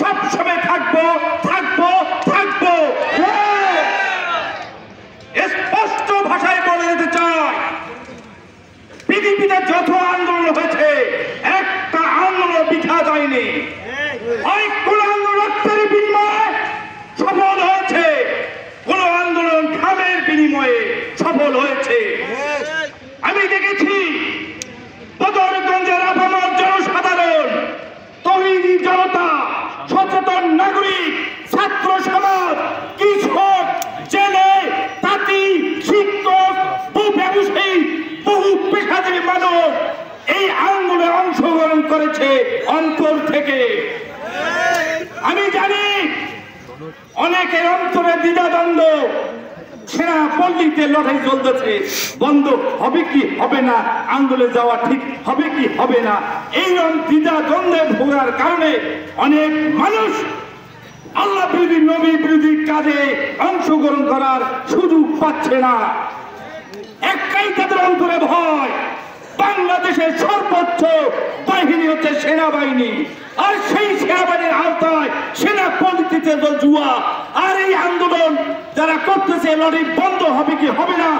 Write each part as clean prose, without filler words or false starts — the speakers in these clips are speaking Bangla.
সব সময় থাকবো থাকবো থাকবো। স্পষ্ট ভাষায় বলে দিতে চাই, পৃথিবীতে যত আন্দোলন হয়েছে একটা আন্দোলন বৃথা যায়নি। কোন আন্দোলন রক্তের বিনিময়ে সফল হয়েছে, কোন আন্দোলন ঘামের বিনিময়ে সফল হয়েছে। আমি দেখেছি বদরগঞ্জের আপামর জনসাধারণ, তরুণী জনতা, সচেতন নাগরিক, ছাত্র সমাজ, কৃষক, জেলে, তাঁতি, শিক্ষক, বহু ব্যবসায়ী, বহু পেশাজীবী মানুষ এই আন্দোলনে অংশগ্রহণ করেছে অন্তর থেকে। আমি জানি অনেকের অন্তরে দ্বিধাদ্বন্দ্ব, সেনা পল্লীতে লড়াই চলতেছে, বন্ধ হবে কি হবে না, আন্দোলনে যাওয়া ঠিক হবে কি হবে না, এইরকম দ্বিধাদ্বন্দ্বে ভোগার কারণে অনেক মানুষ আল্লাহ বিরোধী নবী বিরোধী কাজে অংশগ্রহণ করার সুযোগ পাচ্ছে না। একটাই তাদের অন্তরে ভয়, বাংলাদেশের সর্বোচ্চ বাহিনী হচ্ছে সেনাবাহিনী, আর সেই সেনাবাহিনীর আওতায় সেনা পদ্ধতিতে জুয়া। আর এই আন্দোলন যারা করতেছে লড়াই বন্ধ হবে কি হবে না,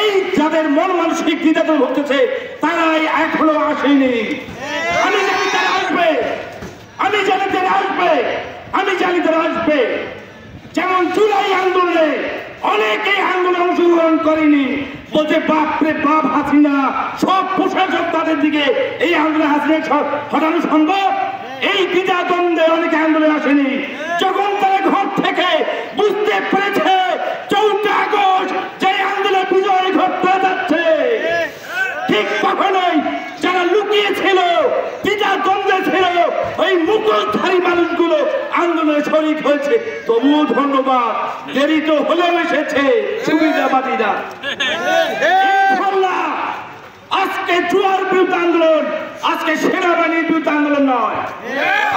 এই যাদের মন মানসিক দ্বিধাদ্বন্দ্ব হতেছে তারাই এখনো আসেনি। আমি জানি তারা আসবে, আমি জানি তারা আসবে, আমি জানি তারা আসবে। যেমন জুলাই আন্দোলনে অনেকে আন্দোলনে অংশগ্রহণ করেনি, বলছে বাপরে বাপ হাসিনা, সব প্রশাসক তাদের দিকে, এই আন্দোলনে হাসিনা হটানো সম্ভব? এই দ্বিধাদ্বন্দ্বে অনেকে আন্দোলনে আসেনি। যখন তারা ঘর থেকে বুঝতে পেরেছে 4 আগস্ট যে আন্দোলনে বিজয় ঘটতে যাচ্ছে, ঠিক তখনই যারা লুকিয়েছিল, দ্বিধাদ্বন্দ্বে ছিল, ওই মুখোশধারী মানুষগুলো আন্দোলনে শরীক হয়েছে। তবুও ধন্যবাদ, দেরি তো হলেও এসেছে সুবিধাবাদীরা। আজকে জুয়ার বিরুদ্ধে আন্দোলন, আজকে সেনাবাহিনীর বিরুদ্ধে আন্দোলন নয়,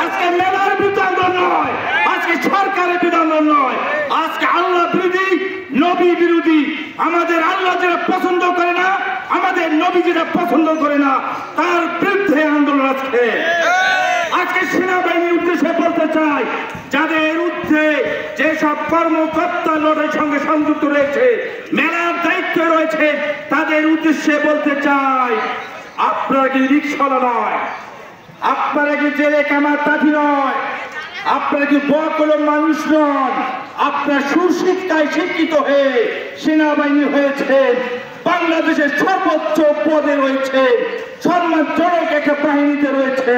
আজকে মেলার বিরুদ্ধে আন্দোলন নয়, আজকে সরকারের বিরুদ্ধে আন্দোলন নয়, আজকে আল্লাহ বিরোধী নবী বিরোধী, আমাদের আল্লাহ যেটা পছন্দ করে না, আমাদের নবী যেটা পছন্দ করে না, তার বিরুদ্ধে আন্দোলন। আজকে সেনাবাহিনীর উদ্দেশ্যে বলতে চাই, যাদের বিরুদ্ধে যেসব কর্মকর্তা লড়াইয়ের সঙ্গে সংযুক্ত রয়েছে, মেলার দায়িত্ব রয়েছে, তাদের উদ্দেশ্যে বলতে চাই, আপনারা কি রিকশাওয়ালা নয়, আপনারা কি জেলে কামার তাঁতি নয়, আপনারা কি বড় মানুষ নন, আপনারা সুশিক্ষায় শিক্ষিত হয়ে সেনাবাহিনী হয়েছেন, বাংলাদেশের সর্বোচ্চ পদে রয়েছে, সম্মানজনক একটা বাহিনীতে রয়েছে।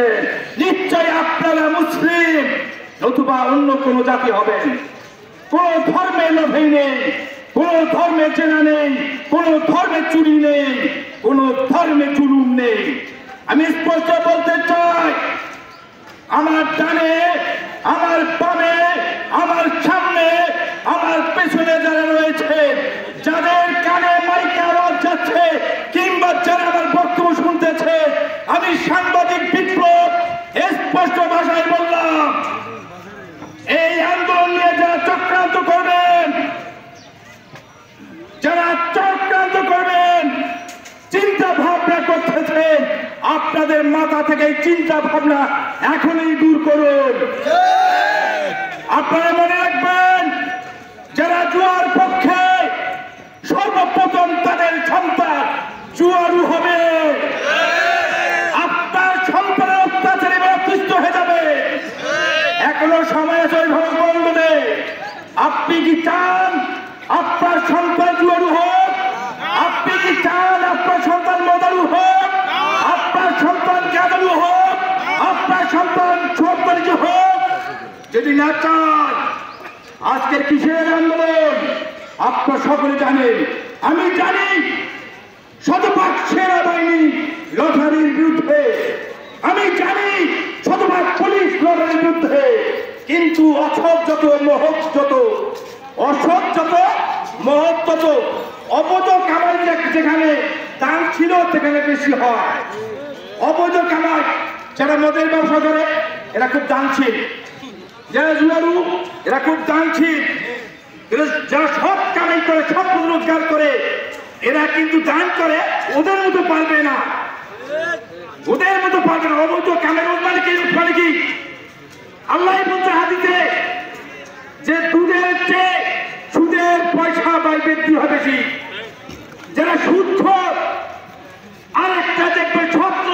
নিশ্চয় আপনারা মুসলিম নতুবা অন্য কোন জাতি হবেন। কোন ধর্মের লোভী নেই, কোন ধর্মের চেনা নেই, কোন ধর্মের চুরি নেই, কোন ধর্মের জুলুম নেই। আমি স্পষ্ট বলতে চাই, আমার ডানে, আমার বামে, আমার সামনে, আমার পেছনে যারা রয়েছে, যাদের কানে মাইকে আওয়াজ যাচ্ছে কিংবা যারা আমার বক্তব্য শুনতেছে, আমি সাংবাদিক বিপ্লব স্পষ্ট ভাষায় বললাম, এই আন্দোলন নিয়ে যারা চক্রান্ত করবেন, যারা চক্রান্ত করবেন, চিন্তা ভাবনা করতেছেন, আপনাদের মাথা থেকে চিন্তা ভাবনা এখনই দূর করুন। আপনারা মনে রাখবেন, যারা জুয়ার পক্ষে সর্বপ্রথম তাদের সন্তান জুয়ারু হবে, আপনার সন্তানের অত্যাচারে অতিষ্ঠ হয়ে যাবে। এখনো সময় আছে ওইভাবে বন্ধ নেই। আপনি কি চান আপনার সন্তান জুয়ারু হোক? আপনি কি চান আপনার সন্তান মদারু হোক? আপনার সন্তান গাদারু হোক? আপনার সন্তান সন্তানিত হোক? যদি না চান, আজকের কিসের আন্দোলন আপনারা সকলে জানেন, আমি জানি, শতভাগ সেনাবাহিনী লটারির বিরুদ্ধে, আমি জানি শতভাগ পুলিশ লটারির বিরুদ্ধে, কিন্তু অসৎ যত, মহৎ যত, অসৎ যত, মহৎ তত, অবৈধ কামাই যেখানে দান ছিল সেখানে বেশি হয়। অবৈধ কামাই, যারা মদের ব্যবসা করে এরা খুব দানশীল, যারা জুয়ারু এরা খুব দানশীল, যারা সব কামাই করে, সব রোজগার করে, এরা কিন্তু দান করে, ওদের মতো পারবে না, ওদের মতো পারবে না। অবৈধ কামাই মানে কি? আল্লাহ বলছে হাদিসে যে দুধের চেয়ে সুদের পয়সা ব্যয় বৃদ্ধি হবে বেশি। যারা সুদখোর, আর একটা দেখবেন ছাত্র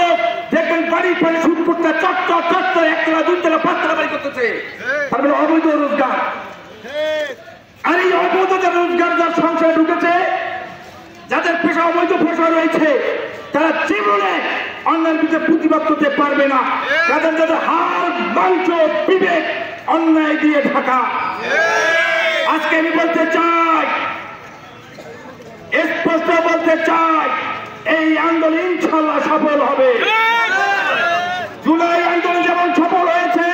দেখবেন বাড়ির পরে সুদ করতে চত্বর একতলা দুইতলা পাঁচতলা বাড়ি করতেছে, তারপরে অবৈধ রোজগার। আর এই অবৈধ রোজগার যার সংসারে ঢুকেছে, যাদের পেশা অবৈধ পেশা রয়েছে, তারা জীবনে অন্যায়ের বিরুদ্ধে প্রতিবাদ করতে পারবে না। যাদের যাদের হাড় মাংস বিবেক অন্যায় দিয়ে ঢাকা। আজকে আমি বলতে চাই, স্পষ্ট বলতে চাই, এই আন্দোলন ইনশাআল্লাহ সফল হবে। জুলাই আন্দোলন যেমন সফল হয়েছে,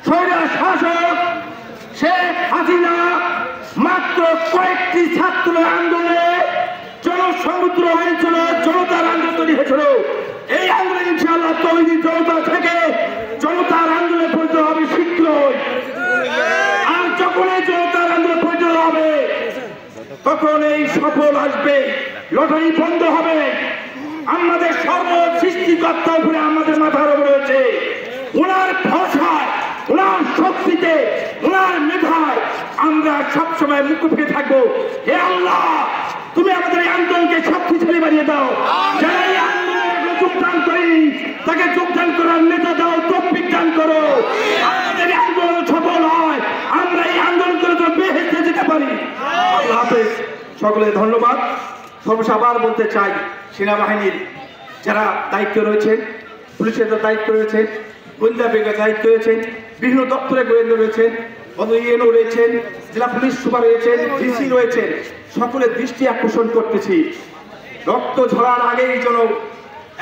স্বৈরা শাসক শেখ হাসিনা মাত্র কয়েকটি ছাত্র আন্দোলনে জনসমুদ্র হয়েছিল, জনতার আন্দোলন তৈরি হয়েছিল। এই আন্দোলন ইনশাআল্লাহ তৈরি জনতা থেকে জনতার আন্দোলনে পরিণত হবে শীঘ্রই। আর যখন এই জনতার আন্দোলনে পরিণত হবে, তখন এই সফল আসবে, লটারি বন্ধ হবে। আমাদের সর্ব সৃষ্টিকর্তা উপরে আমাদের মাথার উপরে রয়েছে। ওনার ভাষায়, ওনার শক্তিতে, ওনার মেধায় আমরা সবসময় মুখোমুখি থাকবো। হে আল্লাহ, তুমি আমাদের এই আন্দোলনকে শক্তিশালী বানিয়ে দাও। যারা এই আন্দোলনে যোগদান করি, তাকে যোগদান করার নেতা দাও, তৌফিক দান করো। আমাদের এই আন্দোলন সফল হয়, আমরা এই আন্দোলন করে বেহেশতে যেতে পারি। আল্লাহ হাফেজ, সকলে ধন্যবাদ। সর্বশেষ আবার বলতে চাই, সেনাবাহিনীর যারা দায়িত্ব রয়েছেন, পুলিশের দায়িত্ব রয়েছেন, গোয়েন্দা বিভাগের দায়িত্ব রয়েছেন, বিভিন্ন দপ্তরে গোয়েন্দা রয়েছেন, ইএনও রয়েছেন, জেলা পুলিশ সুপার রয়েছেন, ডিসি রয়েছেন, সকলের দৃষ্টি আকর্ষণ করতেছি। রক্ত ঝরার আগেই যেন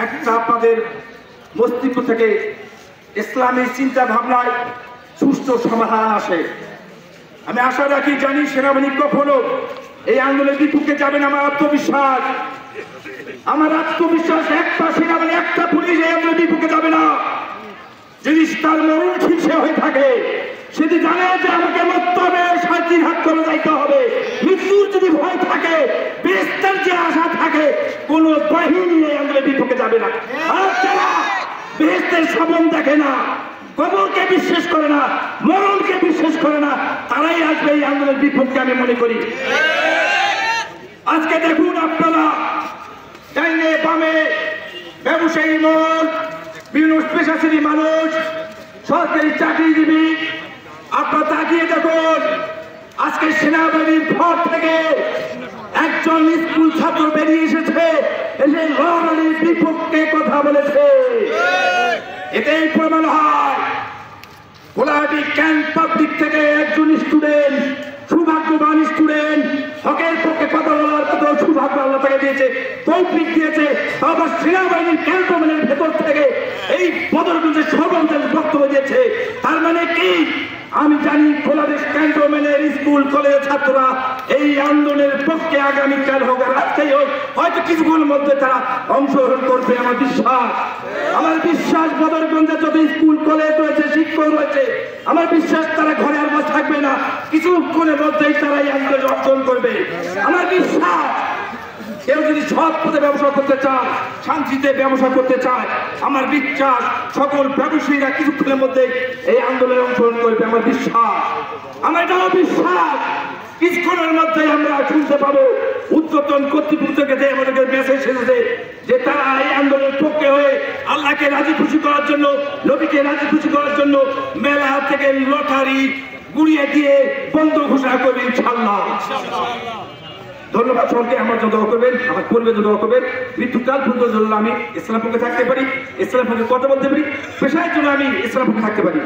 একটা আপনাদের মস্তিষ্ক থেকে ইসলামী চিন্তা ভাবনায় সুষ্ঠু সমাধান আসে। আমি আশা রাখি, জানি সেনাবাহিনী কখনো এই আন্দোলনের বিপক্ষে যাবেন। আমার আত্মবিশ্বাস একটা সেনাবাহিনী, একটা পুলিশ এই আন্দোলনের বিপক্ষে যাবে না। যদি তার মরণ শীর্ষে হয়ে থাকে, সেটি জানে যে আমাকে মরতে হবে, শান্তির হাত করে যাইতে হবে। মৃত্যুর যদি ভয় থাকে, বেহেশতের যে আশা থাকে, কোন বাহিনী এই আন্দোলনের বিপক্ষে যাবে না। আর যারা বেহেশতের স্বপ্ন দেখে না, কবরকে বিশ্বাস করে না, মরণকে বিশ্বাস করে না, তারাই আসবে এই আন্দোলনের বিপক্ষে, আমি মনে করি। আজকে দেখুন আপনারা, ডাইনে বামে ব্যবসায়ী মহল, বিভিন্ন পেশাজীবী মানুষ, সরকারি চাকরিজীবী, আপনারা তাকিয়ে দেখুন, আজকে সেনাবাহিনীর ঘর থেকে একজন স্কুল ছাত্র বেরিয়ে এসেছে, এসে লড়াইয়ের বিপক্ষে কথা বলেছে। এতেই প্রমাণ হয় গোলাহাটি ক্যাম্প পাবলিক থেকে একজন স্টুডেন্ট, সৌভাগ্যবান স্টুডেন্ট, হকের পক্ষে কথা বলার মতো সৌভাগ্য আল্লাহ তাকে দিয়েছে, তৌফিক দিয়েছে। আবার সেনাবাহিনীর ক্যান্টনমেন্টের ভেতর থেকে এই বদরগঞ্জের সর্বঞ্চল বক্তব্য দিয়েছে। তার মানে কি, আমি জানি বাংলাদেশ ক্যান্টনমেন্টের স্কুল কলেজের ছাত্ররা এই আন্দোলনের পক্ষে আগামীকাল হোক, আজকেই হোক, হয়তো কিছুক্ষণের মধ্যে তারা অংশগ্রহণ করবে। আমার বিশ্বাস বদরগঞ্জে যত স্কুল কলেজ রয়েছে, শিক্ষক রয়েছে, আমার বিশ্বাস তারা ঘরে আর বসে থাকবে না, কিছুক্ষণের মধ্যেই তারা এই আন্দোলনে অংশগ্রহণ করবে। আমার বিশ্বাস, কেউ যদি সৎ পথে ব্যবসা করতে চায়, শান্তিতে ব্যবসা করতে চায়, আমার বিশ্বাস সকল ব্যবসায়ীরা কিছুক্ষণের মধ্যে এই আন্দোলনে অংশগ্রহণ করবে। আমার বিশ্বাস, আমার এটাও বিশ্বাস, কিছুক্ষণের মধ্যে আমরা শুনতে পাবো উদ্বোধন কর্তৃপক্ষ থেকে আমাদেরকে মেসেজ এসেছে যে তারা এই আন্দোলনের পক্ষে হয়ে আল্লাহকে রাজি খুশি করার জন্য, নবীকে রাজি খুশি করার জন্য মেলা থেকে লটারি গুড়িয়ে দিয়ে বন্ধ ঘোষণা করবে ইনশাআল্লাহ। ধন্যবাদ সকলকে। আমার জন্য দোয়া করবেন, আমার পরিবারের জন্য দোয়া করবেন। মৃত্যুকাল পর্যন্ত জন্য আমি ইসলাম পক্ষে থাকতে পারি, ইসলাম পক্ষে কথা বলতে পারি, পেশার জন্য আমি ইসলাম পক্ষে থাকতে পারি।